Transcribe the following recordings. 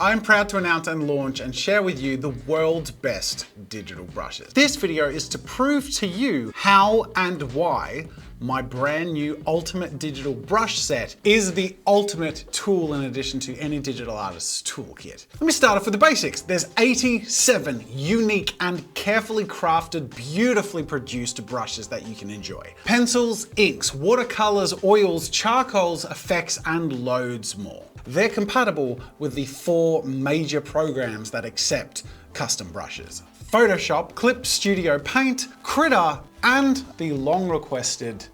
I'm proud to announce and launch and share with you the world's best digital brushes. This video is to prove to you how and why my brand new ultimate digital brush set is the ultimate tool in addition to any digital artist's toolkit. Let me start off with the basics. There's 87 unique and carefully crafted, beautifully produced brushes that you can enjoy. Pencils, inks, watercolors, oils, charcoals, effects, and loads more. They're compatible with the 4 major programs that accept custom brushes: Photoshop, Clip Studio Paint, Critter, and the long requested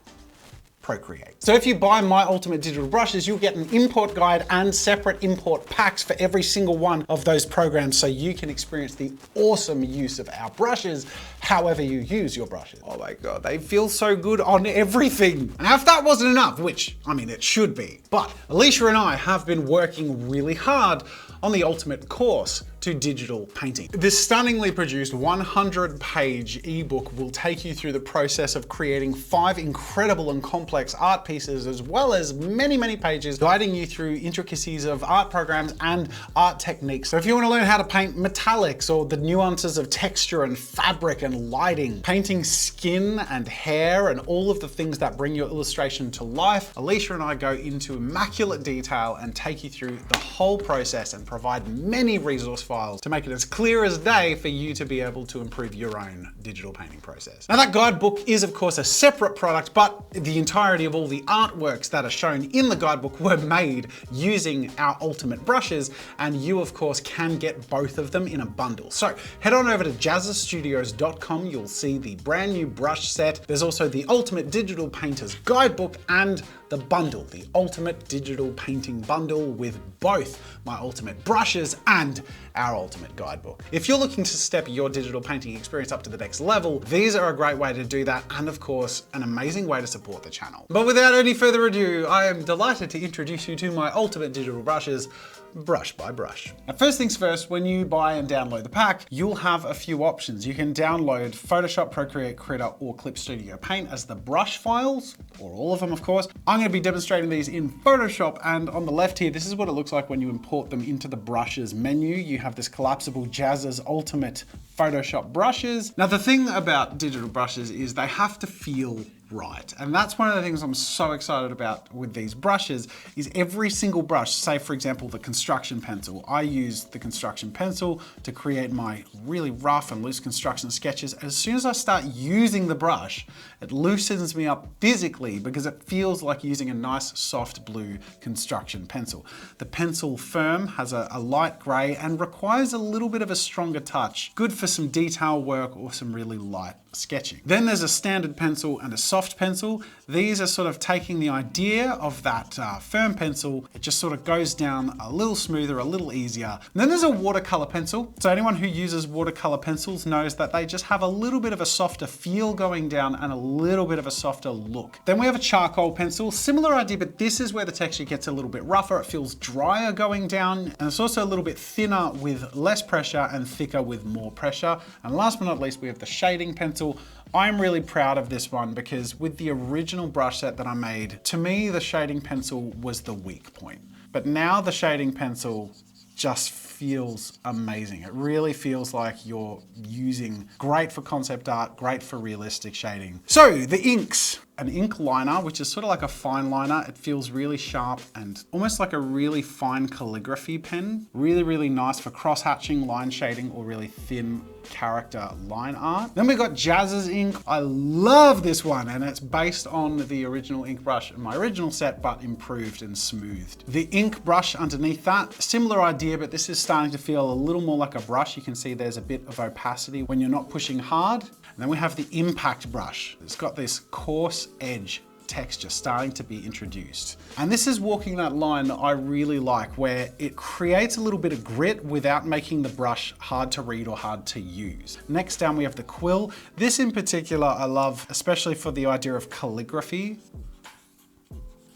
Procreate. So if you buy my ultimate digital brushes, you'll get an import guide and separate import packs for every single one of those programs so you can experience the awesome use of our brushes however you use your brushes. Oh my God, they feel so good on everything. Now, if that wasn't enough, which I mean, it should be, but Alicia and I have been working really hard on the ultimate course to digital painting. This stunningly produced 100-page ebook will take you through the process of creating 5 incredible and complex art pieces, as well as many, many pages guiding you through intricacies of art programs and art techniques. So if you want to learn how to paint metallics or the nuances of texture and fabric and lighting, painting skin and hair and all of the things that bring your illustration to life, Alicia and I go into immaculate detail and take you through the whole process and provide many resource files to make it as clear as day for you to be able to improve your own digital painting process. Now, that guidebook is of course a separate product, but the entirety of all the artworks that are shown in the guidebook were made using our ultimate brushes, and you of course can get both of them in a bundle. So head on over to JAZZA'Sstudios.com, you'll see the brand new brush set. There's also the Ultimate Digital Painter's Guidebook and the bundle, the Ultimate Digital Painting Bundle, with both my ultimate brushes and our ultimate guidebook. If you're looking to step your digital painting experience up to the next level, these are a great way to do that, and of course, an amazing way to support the channel. But without any further ado, I am delighted to introduce you to my ultimate digital brushes, brush by brush. Now, first things first, when you buy and download the pack, you'll have a few options. You can download Photoshop, Procreate, Critter, or Clip Studio Paint as the brush files, or all of them, of course. I'm going to be demonstrating these in Photoshop, and on the left here, this is what it looks like when you import them into the brushes menu. You have this collapsible JAZZA'S Ultimate Photoshop brushes. Now, the thing about digital brushes is they have to feel right. And that's one of the things I'm so excited about with these brushes is every single brush, say for example, the construction pencil. I use the construction pencil to create my really rough and loose construction sketches. As soon as I start using the brush, it loosens me up physically because it feels like using a nice soft blue construction pencil. The pencil firm has a light gray and requires a little bit of a stronger touch. Good for some detail work or some really light sketching. Then there's a standard pencil and a soft pencil. These are sort of taking the idea of that firm pencil. It just sort of goes down a little smoother, a little easier. And then there's a watercolor pencil. So anyone who uses watercolor pencils knows that they just have a little bit of a softer feel going down and a little bit of a softer look. Then we have a charcoal pencil, similar idea, but this is where the texture gets a little bit rougher. It feels drier going down, and it's also a little bit thinner with less pressure and thicker with more pressure. And last but not least, we have the shading pencil. I'm really proud of this one because with the original brush set that I made, to me, the shading pencil was the weak point. But now the shading pencil just feels amazing. It really feels like you're using great for concept art, great for realistic shading. So the inks. An ink liner, which is sort of like a fine liner. It feels really sharp and almost like a really fine calligraphy pen. Really, really nice for cross-hatching, line shading, or really thin character line art. Then we got JAZZA'S ink. I love this one, and it's based on the original ink brush in my original set, but improved and smoothed. The ink brush underneath that, similar idea, but this is starting to feel a little more like a brush. You can see there's a bit of opacity when you're not pushing hard. And then we have the impact brush. It's got this coarse edge texture starting to be introduced. And this is walking that line that I really like, where it creates a little bit of grit without making the brush hard to read or hard to use. Next down, we have the quill. This in particular I love, especially for the idea of calligraphy.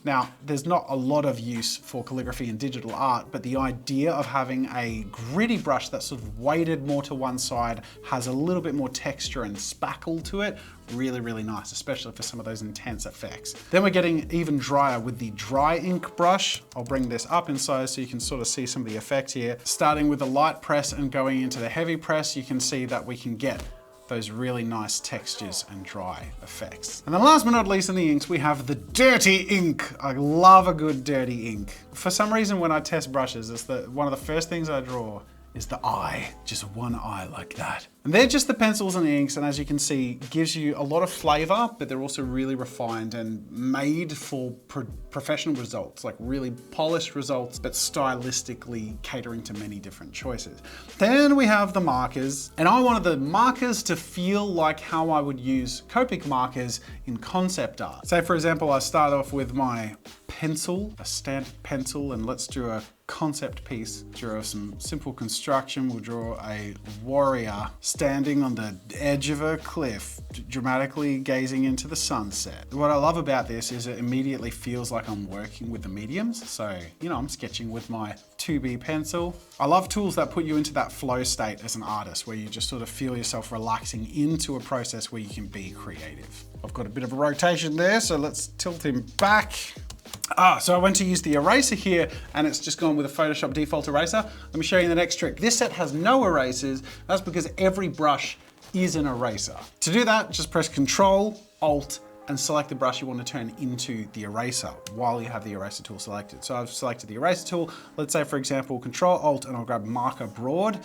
Now, there's not a lot of use for calligraphy in digital art, but the idea of having a gritty brush that's sort of weighted more to one side, has a little bit more texture and spackle to it, really, really nice, especially for some of those intense effects. Then we're getting even drier with the dry ink brush. I'll bring this up in size so you can sort of see some of the effect here. Starting with the light press and going into the heavy press, you can see that we can get those really nice textures and dry effects. And then last but not least in the inks, we have the dirty ink. I love a good dirty ink. For some reason, when I test brushes, it's one of the first things I draw is the eye, just one eye like that. And they're just the pencils and the inks, and as you can see, gives you a lot of flavor, but they're also really refined and made for professional results, like really polished results, but stylistically catering to many different choices. Then we have the markers, and I wanted the markers to feel like how I would use Copic markers in concept art. Say for example, I start off with my pencil, a standard pencil, and let's do a concept piece. Draw some simple construction. We'll draw a warrior standing on the edge of a cliff, dramatically gazing into the sunset. What I love about this is it immediately feels like I'm working with the mediums. So, you know, I'm sketching with my 2B pencil. I love tools that put you into that flow state as an artist, where you just sort of feel yourself relaxing into a process where you can be creative. I've got a bit of a rotation there, so let's tilt him back. So I went to use the eraser here, and it's just gone with a Photoshop default eraser. Let me show you the next trick. This set has no erasers. That's because every brush is an eraser. To do that, just press Control, Alt, and select the brush you want to turn into the eraser while you have the eraser tool selected. So I've selected the eraser tool. Let's say, for example, Control, Alt, and I'll grab Marker Broad.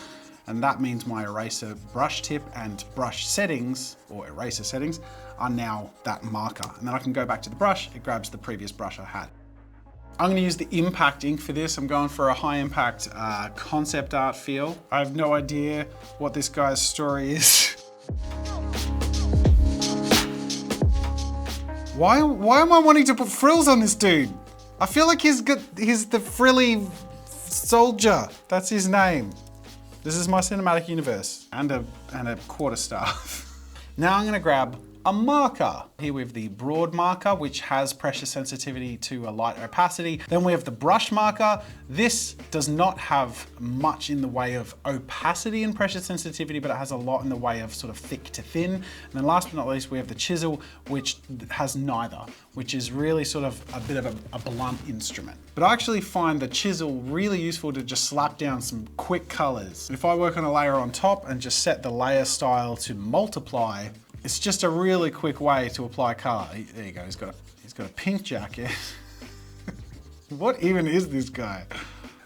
And that means my eraser brush tip and brush settings, or eraser settings, are now that marker. And then I can go back to the brush, it grabs the previous brush I had. I'm gonna use the impact ink for this. I'm going for a high impact concept art feel. I have no idea what this guy's story is. Why am I wanting to put frills on this dude? I feel like he's the frilly soldier. That's his name. This is my cinematic universe, and a quarterstaff. Now I'm gonna grab a marker. Here we have the broad marker, which has pressure sensitivity to a light opacity. Then we have the brush marker. This does not have much in the way of opacity and pressure sensitivity, but it has a lot in the way of sort of thick to thin. And then last but not least, we have the chisel, which has neither, which is really sort of a bit of a blunt instrument. But I actually find the chisel really useful to just slap down some quick colors. If I work on a layer on top and just set the layer style to multiply, it's just a really quick way to apply color. There you go, he's got a pink jacket. What even is this guy?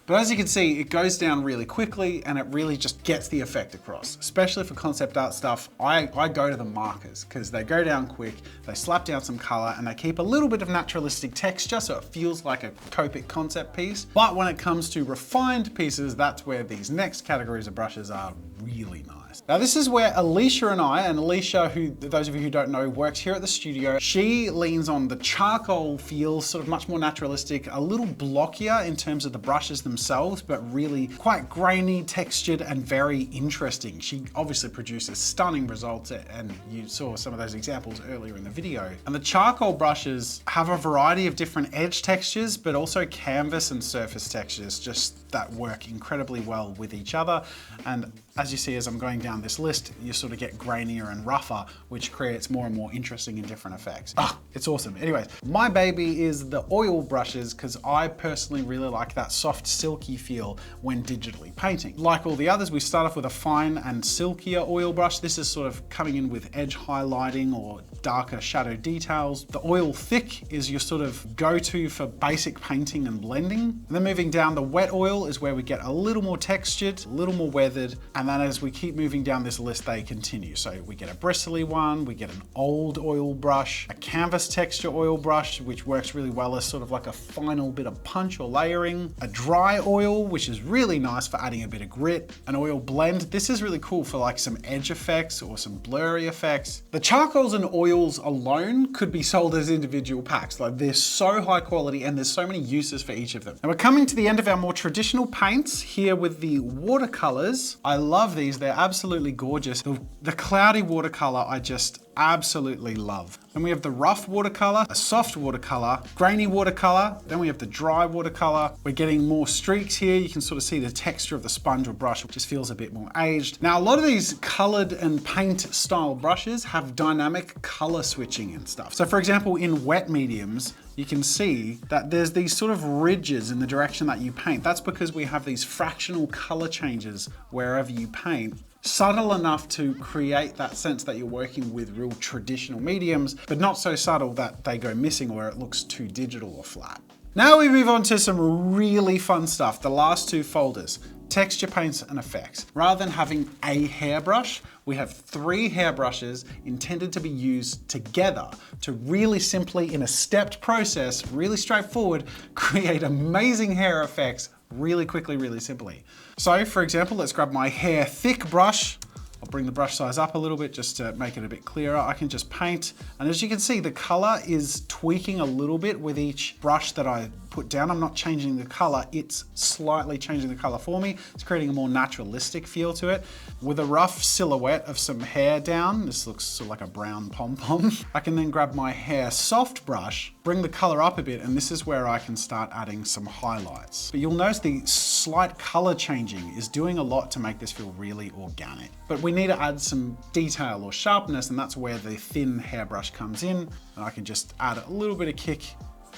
But as you can see, it goes down really quickly and it really just gets the effect across. Especially for concept art stuff, I go to the markers because they go down quick, they slap down some color, and they keep a little bit of naturalistic texture so it feels like a Copic concept piece. But when it comes to refined pieces, that's where these next categories of brushes are really nice. Now this is where Alicia and I, and Alicia, who those of you who don't know, works here at the studio, she leans on the charcoal feel, sort of much more naturalistic, a little blockier in terms of the brushes themselves, but really quite grainy, textured, and very interesting. She obviously produces stunning results, and you saw some of those examples earlier in the video. And the charcoal brushes have a variety of different edge textures, but also canvas and surface textures, just that work incredibly well with each other. And as you see, as I'm going down this list, you sort of get grainier and rougher, which creates more and more interesting and different effects. It's awesome. Anyways, my baby is the oil brushes, because I personally really like that soft, silky feel when digitally painting. Like all the others, we start off with a fine and silkier oil brush. This is sort of coming in with edge highlighting or darker shadow details. The oil thick is your sort of go-to for basic painting and blending. And then moving down, the wet oil is where we get a little more textured, a little more weathered, and then as we keep moving down this list, they continue. So we get a bristly one, we get an old oil brush, a canvas texture oil brush, which works really well as sort of like a final bit of punch or layering, a dry oil, which is really nice for adding a bit of grit, an oil blend. This is really cool for like some edge effects or some blurry effects. The charcoals and oils alone could be sold as individual packs. Like they're so high quality and there's so many uses for each of them. And we're coming to the end of our more traditional traditional paints here with the watercolors. I love these, they're absolutely gorgeous. The cloudy watercolor I just absolutely love. Then we have the rough watercolor, a soft watercolor, grainy watercolor, then we have the dry watercolor. We're getting more streaks here. You can sort of see the texture of the sponge or brush, which just feels a bit more aged. Now, a lot of these colored and paint style brushes have dynamic color switching and stuff. So for example, in wet mediums, you can see that there's these sort of ridges in the direction that you paint. That's because we have these fractional color changes wherever you paint, subtle enough to create that sense that you're working with real traditional mediums, but not so subtle that they go missing or it looks too digital or flat. Now we move on to some really fun stuff, the last two folders. Texture paints and effects. Rather than having a hairbrush, we have 3 hairbrushes intended to be used together to really simply, in a stepped process, really straightforward, create amazing hair effects really quickly, really simply. So for example, let's grab my hair thick brush. I'll bring the brush size up a little bit just to make it a bit clearer. I can just paint, and as you can see, the color is tweaking a little bit with each brush that I put down. I'm not changing the color, it's slightly changing the color for me. It's creating a more naturalistic feel to it. With a rough silhouette of some hair down, this looks sort of like a brown pom-pom. I can then grab my hair soft brush, bring the color up a bit, and this is where I can start adding some highlights. But you'll notice the slight color changing is doing a lot to make this feel really organic. But we need to add some detail or sharpness, and that's where the thin hairbrush comes in. And I can just add a little bit of kick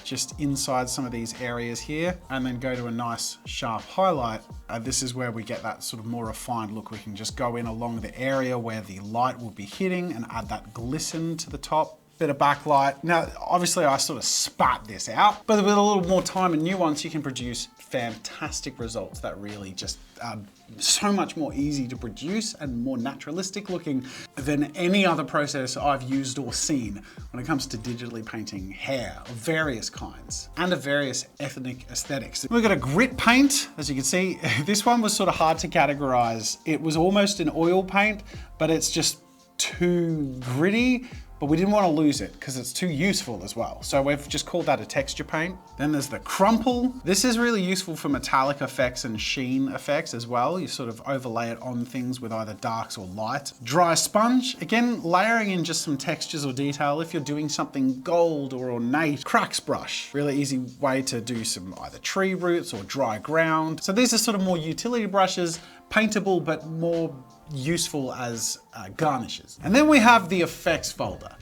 just inside some of these areas here, and then go to a nice sharp highlight. This is where we get that sort of more refined look. We can just go in along the area where the light will be hitting and add that glisten to the top. Bit of backlight. Now, obviously I sort of spat this out, but with a little more time and nuance, you can produce fantastic results that really just are so much more easy to produce and more naturalistic looking than any other process I've used or seen when it comes to digitally painting hair of various kinds and of various ethnic aesthetics. We've got a grit paint, as you can see. This one was sort of hard to categorize. It was almost an oil paint, but it's just too gritty. But we didn't want to lose it because it's too useful as well. So we've just called that a texture paint. Then there's the crumple. This is really useful for metallic effects and sheen effects as well. You sort of overlay it on things with either darks or light. Dry sponge, again, layering in just some textures or detail if you're doing something gold or ornate. Cracks brush, really easy way to do some either tree roots or dry ground. So these are sort of more utility brushes, paintable but more useful as garnishes. And then we have the effects folder.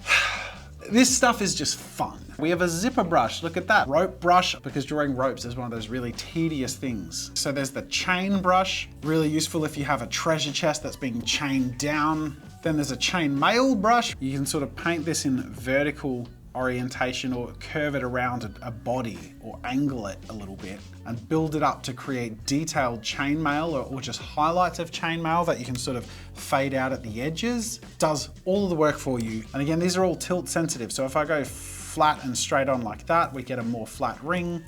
This stuff is just fun. We have a zipper brush, look at that. Rope brush, because drawing ropes is one of those really tedious things. So there's the chain brush, really useful if you have a treasure chest that's being chained down. Then there's a chain mail brush. You can sort of paint this in vertical orientation or curve it around a body or angle it a little bit and build it up to create detailed chainmail or just highlights of chainmail that you can sort of fade out at the edges. Does all of the work for you. And again, these are all tilt sensitive. So if I go flat and straight on like that, we get a more flat ring.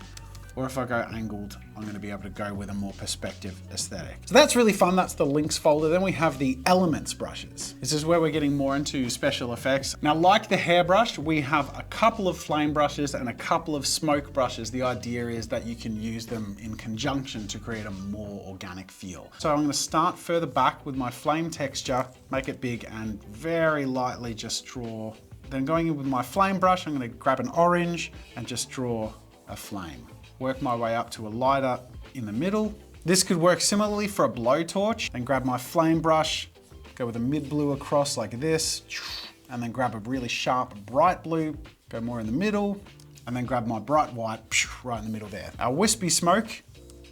Or if I go angled, I'm going to be able to go with a more perspective aesthetic. So that's really fun. That's the links folder. Then we have the elements brushes. This is where we're getting more into special effects. Now, like the hairbrush, we have a couple of flame brushes and a couple of smoke brushes. The idea is that you can use them in conjunction to create a more organic feel. So I'm going to start further back with my flame texture, make it big and very lightly just draw. Then going in with my flame brush, I'm going to grab an orange and just draw a flame. Work my way up to a lighter in the middle. This could work similarly for a blowtorch. Then grab my flame brush, go with a mid blue across like this, and then grab a really sharp bright blue, go more in the middle, and then grab my bright white right in the middle there. Our wispy smoke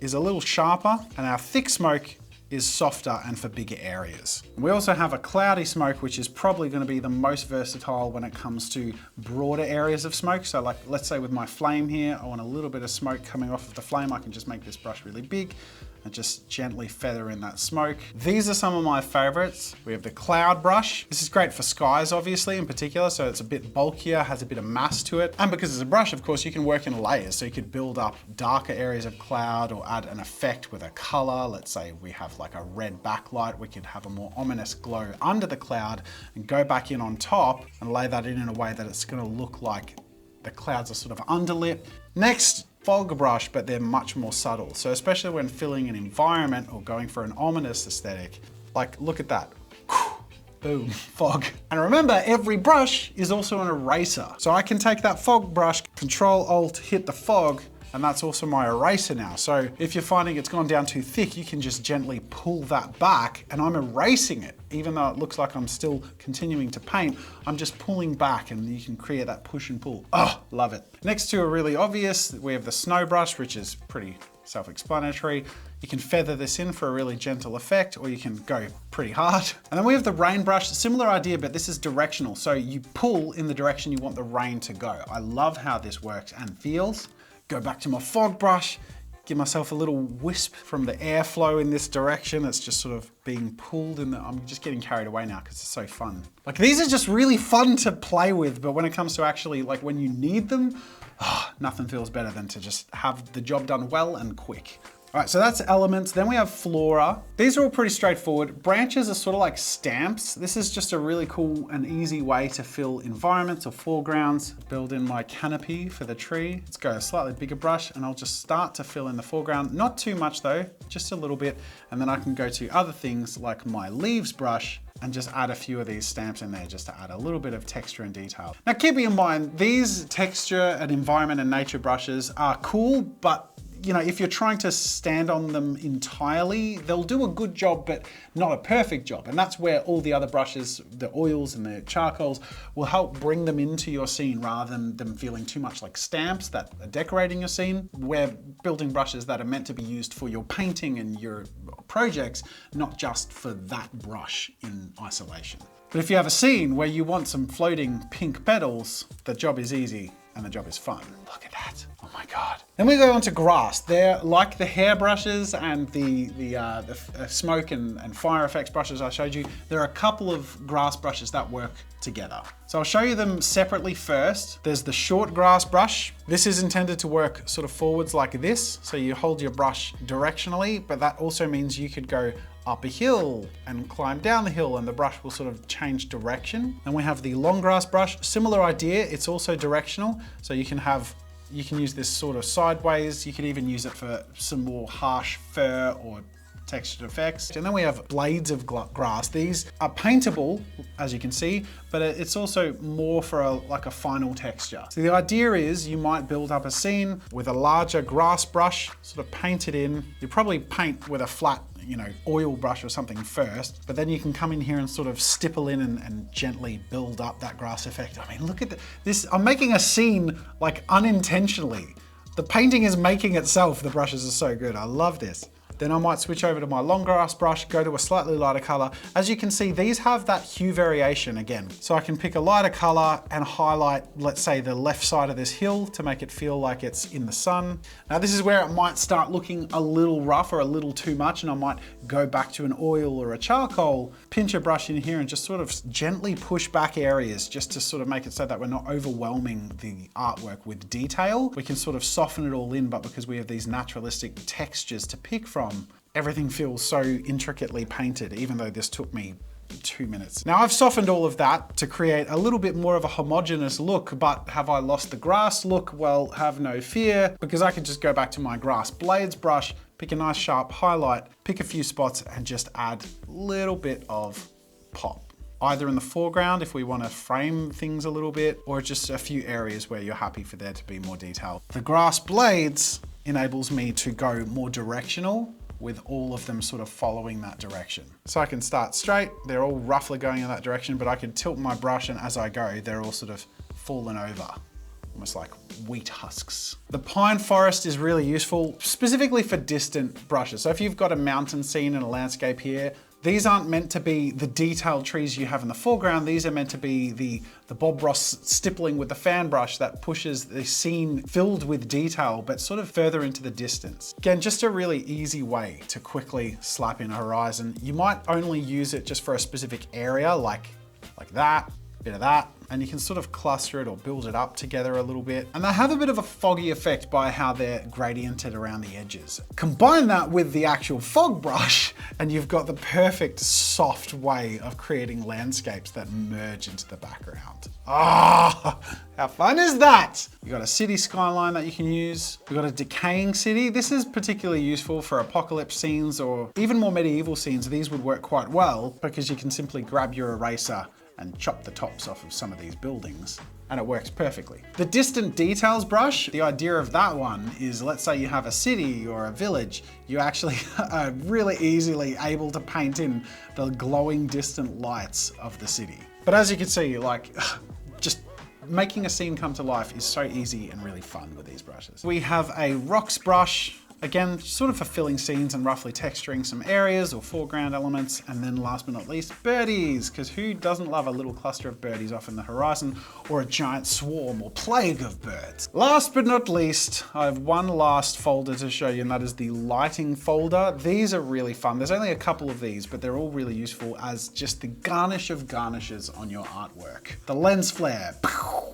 is a little sharper, and our thick smoke is softer and for bigger areas. We also have a cloudy smoke, which is probably going to be the most versatile when it comes to broader areas of smoke. So like, let's say with my flame here, I want a little bit of smoke coming off of the flame. I can just make this brush really big and just gently feather in that smoke. These are some of my favorites. We have the cloud brush. This is great for skies, obviously, in particular. So it's a bit bulkier, has a bit of mass to it. And because it's a brush, of course, you can work in layers. So you could build up darker areas of cloud or add an effect with a color. Let's say we have like a red backlight. We could have a more ominous glow under the cloud and go back in on top and lay that in a way that it's gonna look like the clouds are sort of underlit. Next, fog brush, but they're much more subtle. So especially when filling an environment or going for an ominous aesthetic, like look at that. Boom, fog. And remember, every brush is also an eraser. So I can take that fog brush, Control Alt, hit the fog, and that's also my eraser now. So if you're finding it's gone down too thick, you can just gently pull that back and I'm erasing it. Even though it looks like I'm still continuing to paint, I'm just pulling back and you can create that push and pull. Oh, love it. Next two are really obvious. We have the snow brush, which is pretty self-explanatory. You can feather this in for a really gentle effect, or you can go pretty hard. And then we have the rain brush, similar idea, but this is directional. So you pull in the direction you want the rain to go. I love how this works and feels. Go back to my fog brush, give myself a little wisp from the airflow in this direction. It's just sort of being pulled in the, I'm just getting carried away now because it's so fun. Like these are just really fun to play with, but when it comes to actually like when you need them, nothing feels better than to just have the job done well and quick. All right, so that's elements. Then we have Flora. These are all pretty straightforward. Branches are sort of like stamps. This is just a really cool and easy way to fill environments or foregrounds. Build in my canopy for the tree. Let's go a slightly bigger brush and I'll just start to fill in the foreground. Not too much though, just a little bit. And then I can go to other things like my leaves brush and just add a few of these stamps in there just to add a little bit of texture and detail. Now keeping in mind, these texture and environment and nature brushes are cool, but you know, if you're trying to stand on them entirely, they'll do a good job, but not a perfect job. And that's where all the other brushes, the oils and the charcoals, will help bring them into your scene rather than them feeling too much like stamps that are decorating your scene. We're building brushes that are meant to be used for your painting and your projects, not just for that brush in isolation. But if you have a scene where you want some floating pink petals, the job is easy and the job is fun. Look at that. Oh my God. Then we go on to grass. They're like the hair brushes and the smoke and fire effects brushes I showed you. There are a couple of grass brushes that work together. So I'll show you them separately first. There's the short grass brush. This is intended to work sort of forwards like this. So you hold your brush directionally, but that also means you could go up a hill and climb down the hill and the brush will sort of change direction. And we have the long grass brush, similar idea. It's also directional. So you can use this sort of sideways. You could even use it for some more harsh fur or textured effects. And then we have blades of grass. These are paintable, as you can see, but it's also more for like a final texture. So the idea is you might build up a scene with a larger grass brush, sort of paint it in. You probably paint with a flat, you know, oil brush or something first, but then you can come in here and sort of stipple in and gently build up that grass effect. I mean, look at this. I'm making a scene like unintentionally. The painting is making itself. The brushes are so good. I love this. Then I might switch over to my long grass brush, go to a slightly lighter color. As you can see, these have that hue variation again. So I can pick a lighter color and highlight, let's say, the left side of this hill to make it feel like it's in the sun. Now this is where it might start looking a little rough or a little too much, and I might go back to an oil or a charcoal, pinch a brush in here and just sort of gently push back areas just to sort of make it so that we're not overwhelming the artwork with detail. We can sort of soften it all in, but because we have these naturalistic textures to pick from, everything feels so intricately painted, even though this took me 2 minutes. Now I've softened all of that to create a little bit more of a homogeneous look, but have I lost the grass look? Well, have no fear, because I can just go back to my grass blades brush, pick a nice sharp highlight, pick a few spots and just add a little bit of pop. Either in the foreground if we want to frame things a little bit, or just a few areas where you're happy for there to be more detail. The grass blades enables me to go more directional with all of them sort of following that direction. So I can start straight, they're all roughly going in that direction, but I can tilt my brush and as I go, they're all sort of fallen over, almost like wheat husks. The pine forest is really useful, specifically for distant brushes. So if you've got a mountain scene and a landscape here, these aren't meant to be the detailed trees you have in the foreground. These are meant to be the Bob Ross stippling with the fan brush that pushes the scene filled with detail, but sort of further into the distance. Again, just a really easy way to quickly slap in a horizon. You might only use it just for a specific area like that, bit of that, and you can sort of cluster it or build it up together a little bit. And they have a bit of a foggy effect by how they're gradiented around the edges. Combine that with the actual fog brush, and you've got the perfect soft way of creating landscapes that merge into the background. Ah, how fun is that? You got a city skyline that you can use. We've got a decaying city. This is particularly useful for apocalypse scenes or even more medieval scenes. These would work quite well because you can simply grab your eraser and chop the tops off of some of these buildings, and it works perfectly. The distant details brush, the idea of that one is, let's say you have a city or a village, you actually are really easily able to paint in the glowing distant lights of the city. But as you can see, like, just making a scene come to life is so easy and really fun with these brushes. We have a rocks brush. Again, sort of for filling scenes and roughly texturing some areas or foreground elements. And then last but not least, birdies, because who doesn't love a little cluster of birdies off in the horizon or a giant swarm or plague of birds? Last but not least, I have one last folder to show you, and that is the lighting folder. These are really fun. There's only a couple of these, but they're all really useful as just the garnish of garnishes on your artwork. The lens flare.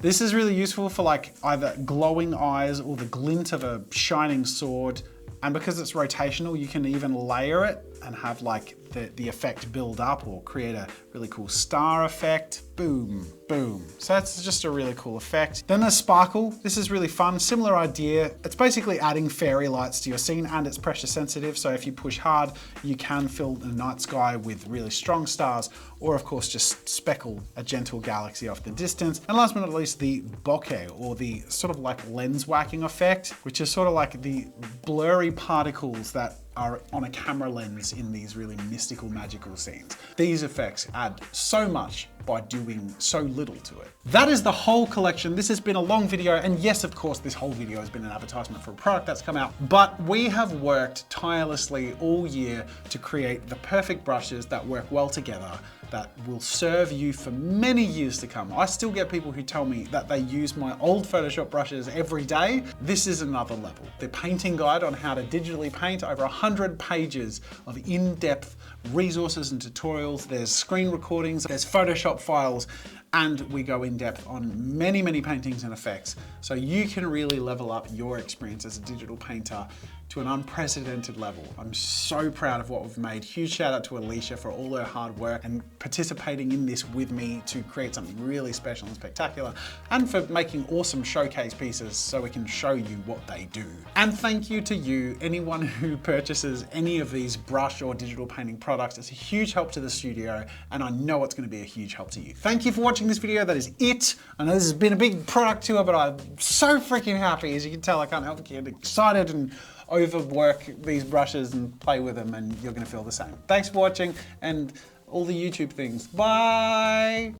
This is really useful for like either glowing eyes or the glint of a shining sword. And because it's rotational, you can even layer it and have like the effect build up or create a really cool star effect. Boom, boom. So that's just a really cool effect. Then there's sparkle. This is really fun, similar idea. It's basically adding fairy lights to your scene, and it's pressure sensitive. So if you push hard, you can fill the night sky with really strong stars, or of course just speckle a gentle galaxy off the distance. And last but not least, the bokeh, or the sort of like lens whacking effect, which is sort of like the blurry particles that are on a camera lens in these really mystical, magical scenes. These effects add so much by doing so little to it. That is the whole collection. This has been a long video, and yes, of course, this whole video has been an advertisement for a product that's come out, but we have worked tirelessly all year to create the perfect brushes that work well together, that will serve you for many years to come. I still get people who tell me that they use my old Photoshop brushes every day. This is another level. The painting guide on how to digitally paint, over 100 pages of in-depth resources and tutorials. There's screen recordings, there's Photoshop files, and we go in depth on many, many paintings and effects. So you can really level up your experience as a digital painter to an unprecedented level. I'm so proud of what we've made. Huge shout out to Alicia for all her hard work and participating in this with me to create something really special and spectacular, and for making awesome showcase pieces so we can show you what they do. And thank you to you, anyone who purchases any of these brush or digital painting products. It's a huge help to the studio, and I know it's going to be a huge help to you. Thank you for watching this video. That is it. I know this has been a big product tour, but I'm so freaking happy. As you can tell, I can't help but get excited and overwork these brushes and play with them, and you're gonna feel the same. Thanks for watching, and all the YouTube things. Bye!